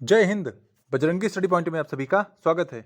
जय Hind. Bajrangi study point में आप सभी का स्वागत है।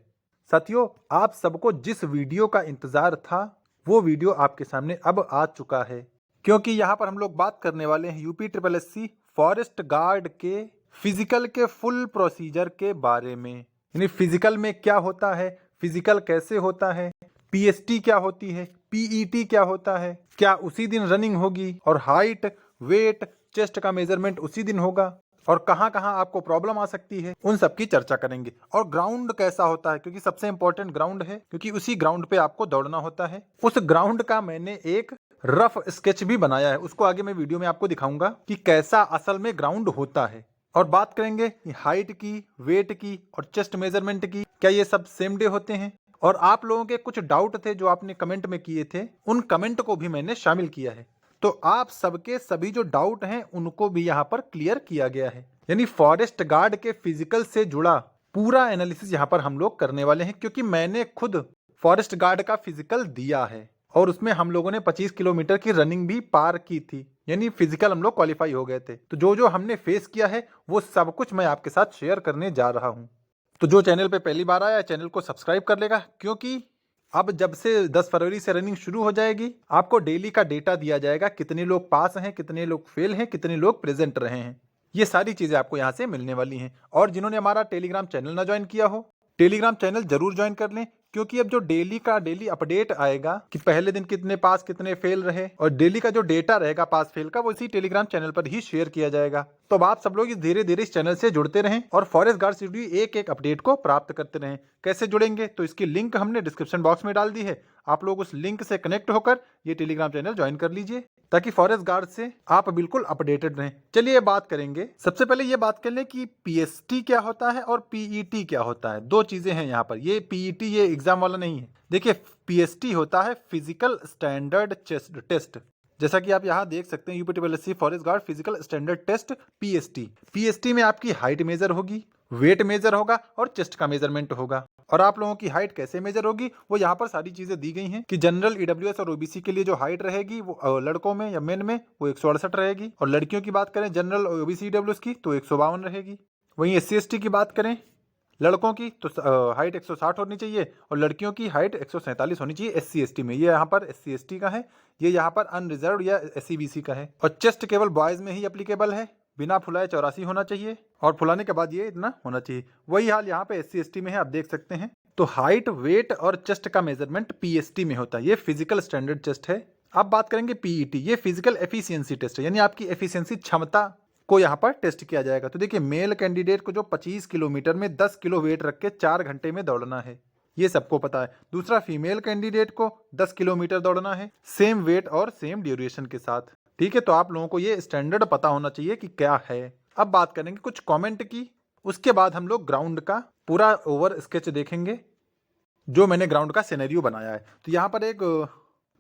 साथियों, आप सबको जिस वीडियो का इंतजार था वो वीडियो आपके सामने अब आ चुका है, क्योंकि यहाँ पर हम लोग बात करने वाले हैं UP triple SC forest guard के फिजिकल के फुल प्रोसीजर के बारे में। यानी फिजिकल में क्या होता है, फिजिकल कैसे होता है, पीएसटी क्या होती है, पीईटी क्या होता है, क्या उसी दिन रनिंग होगी, और हाइट, वेट, चेस्ट का मेजरमेंट उसी दिन होगा, और कहाँ कहाँ आपको प्रॉब्लम आ सकती है, उन सब की चर्चा करेंगे। और ग्राउंड कैसा होता है, क्योंकि सबसे इंपॉर्टेंट ग्राउंड है, क्योंकि उसी ग्राउंड पे आपको दौड़ना होता है। उस ग्राउंड का मैंने एक रफ स्केच भी बनाया है, उसको आगे मैं वीडियो में आपको दिखाऊंगा कि कैसा असल में ग्राउंड होता है। और बात करेंगे हाइट की, वेट की और चेस्ट मेजरमेंट की, क्या ये सब सेम डे होते हैं। और आप लोगों के कुछ डाउट थे जो आपने कमेंट में किए थे, उन कमेंट को भी मैंने शामिल किया है। तो आप सबके सभी जो डाउट हैं उनको भी यहाँ पर क्लियर किया गया है। यानी फॉरेस्ट गार्ड के फिजिकल से जुड़ा पूरा एनालिसिस यहाँ पर हम लोग करने वाले हैं, क्योंकि मैंने खुद फॉरेस्ट गार्ड का फिजिकल दिया है और उसमें हम लोगों ने 25 किलोमीटर की रनिंग भी पार की थी। यानी फिजिकल हम लोग क्वालिफाई हो गए थे। तो जो जो हमने फेस किया है वो सब कुछ मैं आपके साथ शेयर करने जा रहा हूँ। तो जो चैनल पे पहली बार आया है चैनल को सब्सक्राइब कर लेगा, क्योंकि अब जब से 10 फरवरी से रनिंग शुरू हो जाएगी आपको डेली का डेटा दिया जाएगा, कितने लोग पास हैं, कितने लोग फेल हैं, कितने लोग प्रेजेंट रहे हैं। ये सारी चीजें आपको यहाँ से मिलने वाली हैं। और जिन्होंने हमारा टेलीग्राम चैनल ना ज्वाइन किया हो, टेलीग्राम चैनल जरूर ज्वाइन कर लें, क्योंकि अब जो डेली का डेली अपडेट आएगा कि पहले दिन कितने पास कितने फेल रहे, और डेली का जो डेटा रहेगा पास फेल का, वो इसी टेलीग्राम चैनल पर ही शेयर किया जाएगा। तो अब आप सब लोग धीरे धीरे इस चैनल से जुड़ते रहें और फॉरेस्ट गार्ड से जुड़ी एक एक अपडेट को प्राप्त करते रहें। कैसे जुड़ेंगे, तो इसकी लिंक हमने डिस्क्रिप्शन बॉक्स में डाल दी है। आप लोग उस लिंक से कनेक्ट होकर ये टेलीग्राम चैनल ज्वाइन कर लीजिए, ताकि फॉरेस्ट गार्ड से आप बिल्कुल अपडेटेड रहें। चलिए बात करेंगे। सबसे पहले ये बात कर लें कि पीएसटी क्या होता है और पीईटी क्या होता है। दो चीजें हैं यहाँ पर। ये पीईटी ये एग्जाम वाला नहीं है। देखिए, पीएसटी होता है फिजिकल स्टैंडर्ड टेस्ट, जैसा कि आप यहाँ देख सकते हैं, UP triple SC forest guard physical standard test PST. PST में आपकी हाइट मेजर होगी, वेट मेजर होगा और चेस्ट का मेजरमेंट होगा। और आप लोगों की हाइट कैसे मेजर होगी वो यहाँ पर सारी चीजें दी गई हैं कि जनरल, ईडब्ल्यूएस और ओबीसी के लिए जो हाइट रहेगी वो लड़कों में या मेन में वो 168 रहेगी, और लड़कियों की बात करें जनरल, ओबीसी, ईडब्ल्यूएस की तो 152 रहेगी। वहीं एससी एसटी की बात करें लड़कों की तो हाइट 160 होनी चाहिए और लड़कियों की हाइट 147 होनी चाहिए एससी एसटी में। ये यहाँ पर एससी एसटी का है, ये यहाँ पर अनरिजर्व या एससी बीसी का है। और चेस्ट केवल बॉयज में ही एप्लीकेबल है, बिना फुलाए 84 होना चाहिए और फुलाने के बाद ये इतना होना चाहिए। वही हाल यहाँ पे एससी एसटी में है, आप देख सकते हैं। तो हाइट, वेट और चेस्ट का मेजरमेंट पीएसटी में होता है, ये फिजिकल स्टैंडर्ड टेस्ट है। अब बात करेंगे पीईटी, ये फिजिकल एफिशिएंसी टेस्ट है, यानी आपकी एफिशिएंसी क्षमता को यहाँ पर टेस्ट किया जाएगा। तो देखिए, मेल कैंडिडेट को जो 25 किलोमीटर में 10 किलो वेट रख के 4 घंटे में दौड़ना है, ये सबको पता है। दूसरा, फीमेल कैंडिडेट को 10 किलोमीटर दौड़ना है, सेम वेट और सेम ड्यूरेशन के साथ। ठीक है, तो आप लोगों को ये स्टैंडर्ड पता होना चाहिए कि क्या है। अब बात करेंगे कुछ कमेंट की, उसके बाद हम लोग ग्राउंड का पूरा ओवर स्केच देखेंगे, जो मैंने ग्राउंड का सिनेरियो बनाया है। तो यहाँ पर एक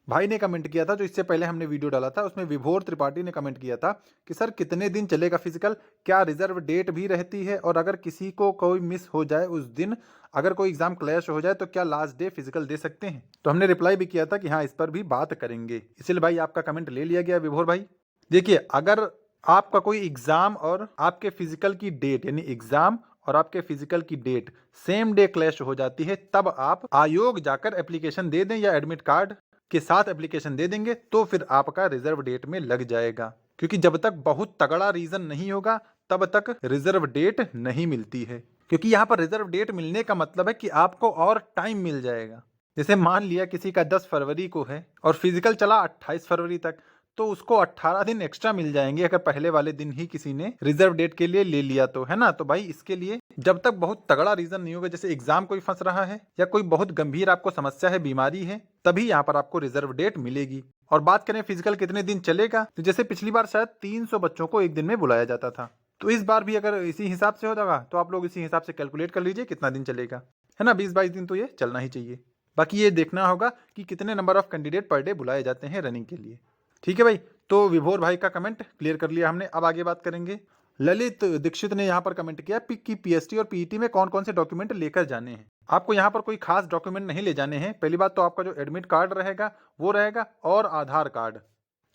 भाई ने कमेंट किया था, जो इससे पहले हमने वीडियो डाला था, उसमें विभोर त्रिपाठी ने कमेंट किया था कि सर कितने दिन चलेगा फिजिकल, क्या रिजर्व डेट भी रहती है, और अगर किसी को कोई मिस हो जाए उस दिन, अगर कोई एग्जाम क्लैश हो जाए तो क्या लास्ट डे फिजिकल दे सकते हैं। तो हमने रिप्लाई भी किया था कि हाँ, इस पर भी बात करेंगे। इसलिए भाई आपका कमेंट ले लिया गया विभोर भाई। देखिए, अगर आपका कोई एग्जाम और आपके फिजिकल की डेट, यानी एग्जाम और आपके फिजिकल की डेट सेम डे क्लैश हो जाती है, तब आप आयोग जाकर एप्लीकेशन दे दें या एडमिट कार्ड के साथ एप्लीकेशन दे देंगे, तो फिर आपका रिजर्व डेट में लग जाएगा। क्योंकि जब तक बहुत तगड़ा रीजन नहीं होगा तब तक रिजर्व डेट नहीं मिलती है। क्योंकि यहाँ पर रिजर्व डेट मिलने का मतलब है कि आपको और टाइम मिल जाएगा। जैसे मान लिया किसी का 10 फरवरी को है और फिजिकल चला 28 फरवरी तक, तो उसको 18 दिन एक्स्ट्रा मिल जाएंगे अगर पहले वाले दिन ही किसी ने रिजर्व डेट के लिए ले लिया तो, है ना। तो भाई इसके लिए जब तक बहुत तगड़ा रीजन नहीं होगा, जैसे एग्जाम कोई फंस रहा है या कोई बहुत गंभीर आपको समस्या है, बीमारी है, तभी यहाँ पर आपको रिजर्व डेट मिलेगी। और बात करें फिजिकल कितने दिन चलेगा, तो जैसे पिछली बार शायद 300 बच्चों को एक दिन में बुलाया जाता था, तो इस बार भी अगर इसी हिसाब से होगा तो आप लोग इसी हिसाब से कैलकुलेट कर लीजिए कितना दिन चलेगा, है ना। 20-22 दिन तो ये चलना ही चाहिए। बाकी ये देखना होगा कि कितने number of candidate per day बुलाए जाते हैं रनिंग के लिए। ठीक है भाई, तो विभोर भाई का कमेंट क्लियर कर लिया हमने। अब आगे बात करेंगे। ललित दीक्षित ने यहाँ पर कमेंट किया कि पीएसटी और पीईटी में कौन कौन से डॉक्यूमेंट लेकर जाने हैं। आपको यहाँ पर कोई खास डॉक्यूमेंट नहीं ले जाने हैं। पहली बात तो आपका जो एडमिट कार्ड रहेगा वो रहेगा, और आधार कार्ड।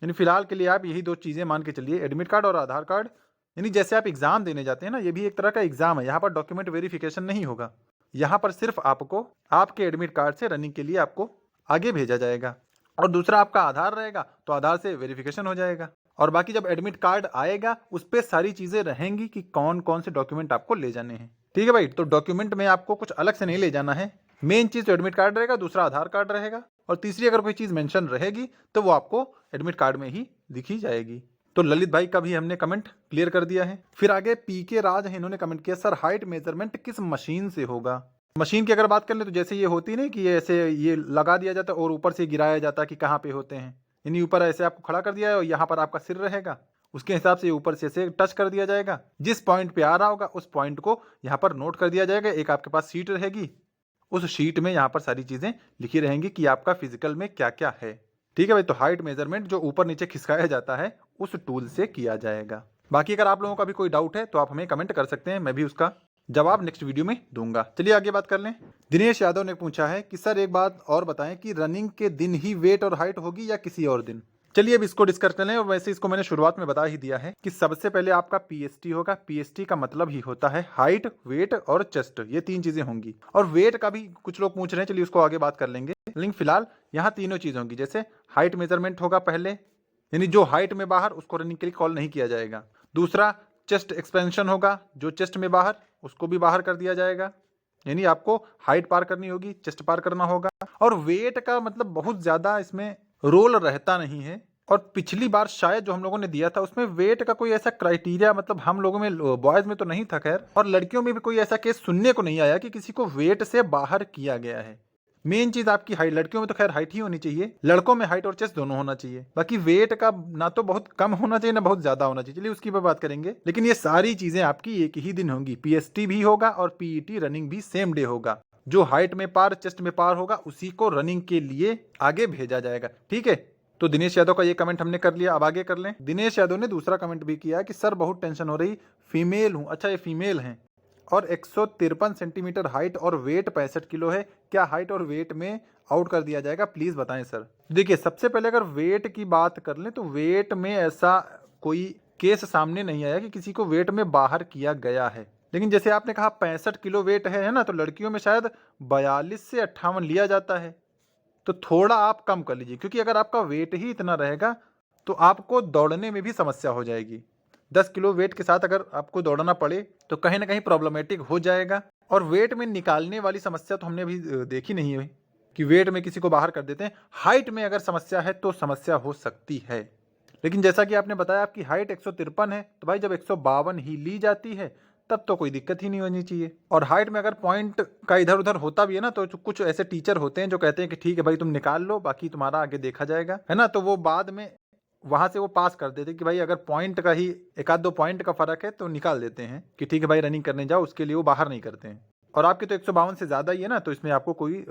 यानी फिलहाल के लिए आप यही दो चीजें मान के चलिए, एडमिट कार्ड और आधार कार्ड। यानी जैसे आप एग्जाम देने जाते हैं ना, ये भी एक तरह का एग्जाम है। यहाँ पर डॉक्यूमेंट वेरिफिकेशन नहीं होगा, यहाँ पर सिर्फ आपको आपके एडमिट कार्ड से रनिंग के लिए आपको आगे भेजा जाएगा। और दूसरा आपका आधार रहेगा तो आधार से वेरिफिकेशन हो जाएगा। और बाकी जब एडमिट कार्ड आएगा उस पर सारी चीजें रहेंगी कि कौन कौन से डॉक्यूमेंट आपको ले जाने हैं। ठीक है भाई, तो डॉक्यूमेंट में आपको कुछ अलग से नहीं ले जाना है। मेन चीज तो एडमिट कार्ड रहेगा, दूसरा आधार कार्ड रहेगा, और तीसरी अगर कोई चीज मेंशन रहेगी तो वो आपको एडमिट कार्ड में ही दिखी जाएगी। तो ललित भाई का भी हमने कमेंट क्लियर कर दिया है। फिर आगे पीके राज है, इन्होंने कमेंट किया सर हाइट मेजरमेंट किस मशीन से होगा। मशीन की अगर बात कर ले तो जैसे ये होती नहीं कि ऐसे ये लगा दिया जाता है और ऊपर से गिराया जाता है कि कहाँ पे होते हैं, यानी ऊपर ऐसे आपको खड़ा कर दिया है और यहाँ पर आपका सिर रहेगा, उसके हिसाब से ऊपर से ऐसे टच कर दिया जाएगा। जिस पॉइंट पे आ रहा होगा उस पॉइंट को यहाँ पर नोट कर दिया जाएगा। एक आपके पास शीट रहेगी, उस शीट में यहाँ पर सारी चीजें लिखी रहेंगी कि आपका फिजिकल में क्या क्या है। ठीक है भाई, तो हाइट मेजरमेंट जो ऊपर नीचे खिसकाया जाता है उस टूल से किया जाएगा। बाकी अगर आप लोगों का भी कोई डाउट है तो आप हमें कमेंट कर सकते हैं, मैं भी उसका जवाब नेक्स्ट वीडियो में दूंगा। चलिए आगे बात कर लें। दिनेश यादव ने पूछा है कि सर एक बात और बताएं कि रनिंग के दिन ही वेट और हाइट होगी या किसी और दिन। चलिए अब इसको डिस्कस कर लें। और वैसे इसको मैंने शुरुआत में बता ही दिया है कि सबसे पहले आपका पीएसटी होगा। पीएसटी का मतलब ही होता है हाइट, वेट और चेस्ट, ये तीन चीजें होंगी। और वेट का भी कुछ लोग पूछ रहे हैं, चलिए उसको आगे बात कर लेंगे। लेकिन फिलहाल यहाँ तीनों चीज होंगी। जैसे हाइट मेजरमेंट होगा पहले, यानी जो हाइट में बाहर उसको रनिंग के लिए कॉल नहीं किया जाएगा। दूसरा चेस्ट एक्सपेंशन होगा, जो चेस्ट में बाहर उसको भी बाहर कर दिया जाएगा, यानी आपको हाइट पार करनी होगी, चेस्ट पार करना होगा। और वेट का मतलब बहुत ज्यादा इसमें रोल रहता नहीं है। और पिछली बार शायद जो हम लोगों ने दिया था उसमें वेट का कोई ऐसा क्राइटेरिया, मतलब हम लोगों में बॉयज में तो नहीं था खैर, और लड़कियों में भी कोई ऐसा केस सुनने को नहीं आया कि किसी को वेट से बाहर किया गया है। मेन चीज आपकी हाइट, लड़कियों में तो खैर हाइट ही होनी चाहिए, लड़कों में हाइट और चेस्ट दोनों होना चाहिए। बाकी वेट का ना तो बहुत कम होना चाहिए ना बहुत ज्यादा होना चाहिए, चलिए उसकी भी बात करेंगे। लेकिन ये सारी चीजें आपकी एक ही दिन होंगी। पीएसटी भी होगा और पीईटी रनिंग भी सेम डे होगा। जो हाइट में पार चेस्ट में पार होगा उसी को रनिंग के लिए आगे भेजा जाएगा। ठीक है, तो दिनेश यादव का ये कमेंट हमने कर लिया। अब आगे कर लें। दिनेश यादव ने दूसरा कमेंट भी किया कि सर बहुत टेंशन हो रही, फीमेल हूं। अच्छा, ये फीमेल हैं और 153 सेंटीमीटर हाइट और वेट 65 किलो है, क्या हाइट और वेट में आउट कर दिया जाएगा, प्लीज बताएं सर। देखिए सबसे पहले अगर वेट की बात कर लें तो वेट में ऐसा कोई केस सामने नहीं आया कि किसी को वेट में बाहर किया गया है। लेकिन जैसे आपने कहा 65 किलो वेट है ना, तो लड़कियों में शायद 42 से 58 लिया जाता है, तो थोड़ा आप कम कर लीजिए, क्योंकि अगर आपका वेट ही इतना रहेगा तो आपको दौड़ने में भी समस्या हो जाएगी। 10 किलो वेट के साथ अगर आपको दौड़ना पड़े तो कहीं ना कहीं प्रॉब्लमेटिक हो जाएगा। और वेट में निकालने वाली समस्या तो हमने अभी देखी नहीं है कि वेट में किसी को बाहर कर देते हैं। हाइट में अगर समस्या है तो समस्या हो सकती है, लेकिन जैसा कि आपने बताया आपकी हाइट 153 है, तो भाई जब 152 ही ली जाती है तब तो कोई दिक्कत ही नहीं होनी चाहिए। और हाइट में अगर पॉइंट का इधर उधर होता भी है ना, तो कुछ ऐसे टीचर होते हैं जो कहते हैं कि ठीक है भाई तुम निकाल लो, बाकी तुम्हारा आगे देखा जाएगा, है ना। तो वो बाद में वहां से वो पास कर देते कि भाई अगर पॉइंट का ही एक आध दो पॉइंट का फर्क है तो निकाल देते हैं कि ठीक है भाई रनिंग करने जाओ, उसके लिए वो बाहर नहीं करते हैं। और आपके तो 152 से ज्यादा ही है ना, तो इसमें आपको कोई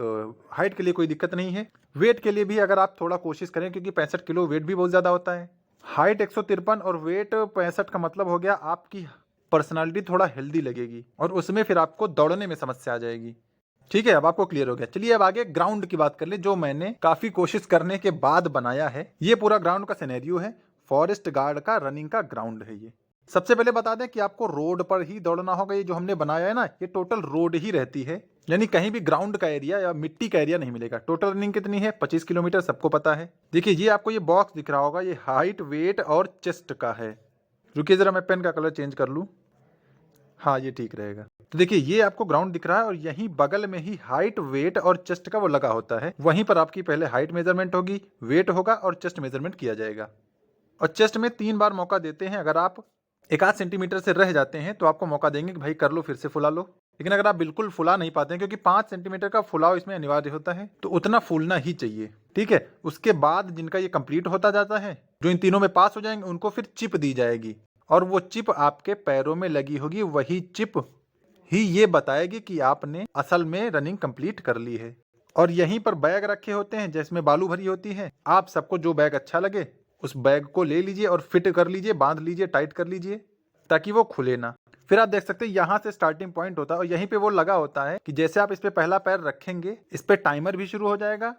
हाइट के लिए कोई दिक्कत नहीं है। वेट के लिए भी अगर आप थोड़ा कोशिश करें, क्योंकि 65 किलो वेट भी बहुत ज्यादा होता है। हाइट 153 और वेट 65 का मतलब हो गया आपकी पर्सनालिटी थोड़ा हेल्दी लगेगी और उसमें फिर आपको दौड़ने में समस्या आ जाएगी। ठीक है, अब आपको क्लियर हो गया। चलिए अब आगे ग्राउंड की बात कर ले, जो मैंने काफी कोशिश करने के बाद बनाया है। ये पूरा ग्राउंड का सिनेरियो है, फॉरेस्ट गार्ड का रनिंग का ग्राउंड है ये। सबसे पहले बता दें कि आपको रोड पर ही दौड़ना होगा। ये जो हमने बनाया है ना, ये टोटल रोड ही रहती है, यानी कहीं भी ग्राउंड का एरिया या मिट्टी का एरिया नहीं मिलेगा। टोटल रनिंग कितनी है, 25 किलोमीटर, सबको पता है। देखिए ये आपको ये बॉक्स दिख रहा होगा, ये हाइट, वेट और चेस्ट का है। रुकिए जरा मैं पेन का कलर चेंज कर लूं, हाँ ये ठीक रहेगा। तो देखिए ये आपको ग्राउंड दिख रहा है और यहीं बगल में ही हाइट, वेट और चेस्ट का वो लगा होता है। वहीं पर आपकी पहले हाइट मेजरमेंट होगी, वेट होगा और चेस्ट मेजरमेंट किया जाएगा। और चेस्ट में 3 बार मौका देते हैं। अगर आप 1 आध सेंटीमीटर से रह जाते हैं तो आपको मौका देंगे कि भाई कर लो, फिर से फुला लो। लेकिन अगर आप बिल्कुल फुला नहीं पाते हैं, क्योंकि 5 सेंटीमीटर का फुलाव इसमें अनिवार्य होता है, तो उतना फूलना ही चाहिए। ठीक है, उसके बाद जिनका ये कंप्लीट होता जाता है, जो इन तीनों में पास हो जाएंगे, उनको फिर चिप दी जाएगी और वो चिप आपके पैरों में लगी होगी। वही चिप ही ये बताएगी कि आपने असल में रनिंग कंप्लीट कर ली है। और यहीं पर बैग रखे होते हैं जिसमें बालू भरी होती है। आप सबको जो बैग अच्छा लगे उस बैग को ले लीजिए और फिट कर लीजिए, बांध लीजिए, टाइट कर लीजिए ताकि वो खुले ना। फिर आप देख सकते हैं यहाँ से स्टार्टिंग पॉइंट होता है और यहीं पे वो लगा होता है कि जैसे आप इस पे पहला पैर रखेंगे, इस पे टाइमर भी शुरू हो जाएगा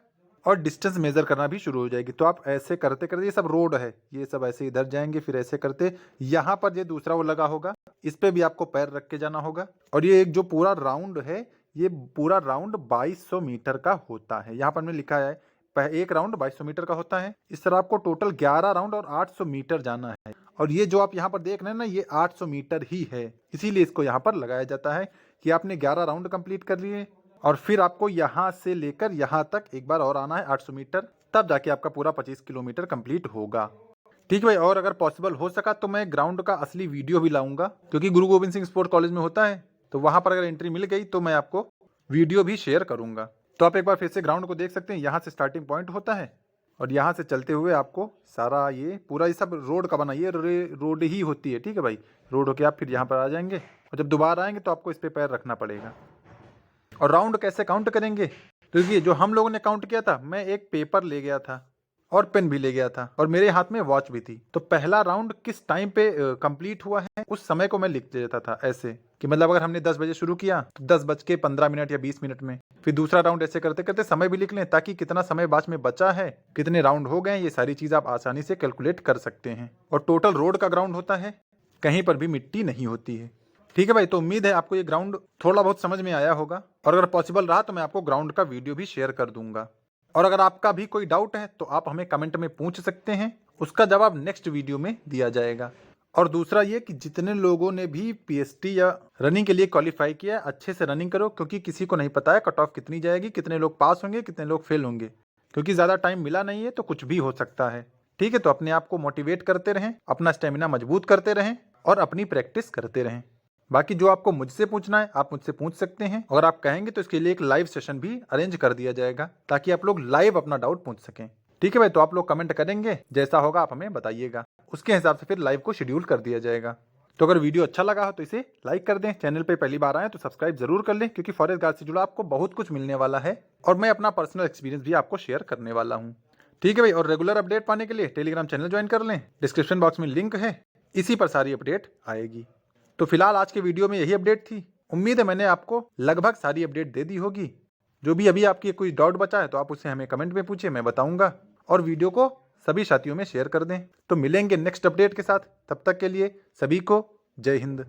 और डिस्टेंस मेजर करना भी शुरू हो जाएगी। तो आप ऐसे करते करते, ये सब रोड है, ये सब ऐसे इधर जाएंगे, फिर ऐसे करते यहाँ पर ये दूसरा वो लगा होगा, इस पे भी आपको पैर रख के जाना होगा। और ये एक जो पूरा राउंड है, ये पूरा राउंड 2200 मीटर का होता है। यहाँ पर मैंने लिखा है एक राउंड 2200 मीटर का होता है। इस तरह आपको टोटल 11 राउंड और 800 मीटर जाना है। और ये जो आप यहाँ पर देख रहे हैं ना, ये 800 मीटर ही है, इसीलिए इसको यहाँ पर लगाया जाता है कि आपने 11 राउंड कंप्लीट कर लिए और फिर आपको यहाँ से लेकर यहाँ तक एक बार और आना है 800 मीटर, तब जाके आपका पूरा 25 किलोमीटर कंप्लीट होगा। ठीक है भाई, और अगर पॉसिबल हो सका तो मैं ग्राउंड का असली वीडियो भी लाऊंगा, क्योंकि गुरु गोविंद सिंह स्पोर्ट कॉलेज में होता है, तो वहां पर अगर एंट्री मिल गई तो मैं आपको वीडियो भी शेयर करूंगा। तो आप एक बार फिर से ग्राउंड को देख सकते हैं, यहाँ से स्टार्टिंग पॉइंट होता है और यहाँ से चलते हुए आपको सारा ये पूरा ये सब रोड का बना, ये रोड ही होती है। ठीक है भाई, रोड होके आप फिर यहाँ पर आ जाएंगे और जब दोबारा आएंगे तो आपको इस पर पैर रखना पड़ेगा। और राउंड कैसे काउंट करेंगे, तो ये जो हम लोगों ने काउंट किया था, मैं एक पेपर ले गया था और पेन भी ले गया था और मेरे हाथ में वॉच भी थी। तो पहला राउंड किस टाइम पे कंप्लीट हुआ है, उस समय को मैं लिख देता था ऐसे कि मतलब अगर हमने 10 बजे शुरू किया तो 10:15 या 20 मिनट में। फिर दूसरा राउंड ऐसे करते करते समय भी लिख लें, ताकि कितना समय बाद में बचा है, कितने राउंड हो गए, ये सारी चीज आप आसानी से कैलकुलेट कर सकते हैं। और टोटल रोड का ग्राउंड होता है, कहीं पर भी मिट्टी नहीं होती है। ठीक है भाई, तो उम्मीद है आपको ये ग्राउंड थोड़ा बहुत समझ में आया होगा, और अगर पॉसिबल रहा तो मैं आपको ग्राउंड का वीडियो भी शेयर कर दूंगा। और अगर आपका भी कोई डाउट है तो आप हमें कमेंट में पूछ सकते हैं, उसका जवाब नेक्स्ट वीडियो में दिया जाएगा। और दूसरा ये कि जितने लोगों ने भी पीएसटी या रनिंग के लिए क्वालिफाई किया है, अच्छे से रनिंग करो, क्योंकि किसी को नहीं पता है कट ऑफ कितनी जाएगी, कितने लोग पास होंगे, कितने लोग फेल होंगे, क्योंकि ज़्यादा टाइम मिला नहीं है तो कुछ भी हो सकता है। ठीक है, तो अपने आप को मोटिवेट करते रहें, अपना स्टेमिना मजबूत करते रहें और अपनी प्रैक्टिस करते रहें। बाकी जो आपको मुझसे पूछना है आप मुझसे पूछ सकते हैं, अगर आप कहेंगे तो इसके लिए एक लाइव सेशन भी अरेंज कर दिया जाएगा, ताकि आप लोग लाइव अपना डाउट पूछ सकें। ठीक है भाई, तो आप लोग कमेंट करेंगे, जैसा होगा आप हमें बताइएगा, उसके हिसाब से फिर लाइव को शेड्यूल कर दिया जाएगा। तो अगर वीडियो अच्छा लगा हो तो इसे लाइक कर दें, चैनल पे पहली बार आए तो सब्सक्राइब जरूर कर लें, क्योंकि फॉरेस्ट गार्ड से जुड़ा आपको बहुत कुछ मिलने वाला है और मैं अपना पर्सनल एक्सपीरियंस भी आपको शेयर करने वाला हूँ। ठीक है भाई, और रेगुलर अपडेट पाने के लिए टेलीग्राम चैनल ज्वाइन कर लें, डिस्क्रिप्शन बॉक्स में लिंक है, इसी पर सारी अपडेट आएगी। तो फिलहाल आज के वीडियो में यही अपडेट थी। उम्मीद है मैंने आपको लगभग सारी अपडेट दे दी होगी। जो भी अभी आपकी कोई डाउट बचा है तो आप उससे हमें कमेंट में पूछिए, मैं बताऊंगा। और वीडियो को सभी साथियों में शेयर कर दें। तो मिलेंगे नेक्स्ट अपडेट के साथ, तब तक के लिए सभी को जय हिंद।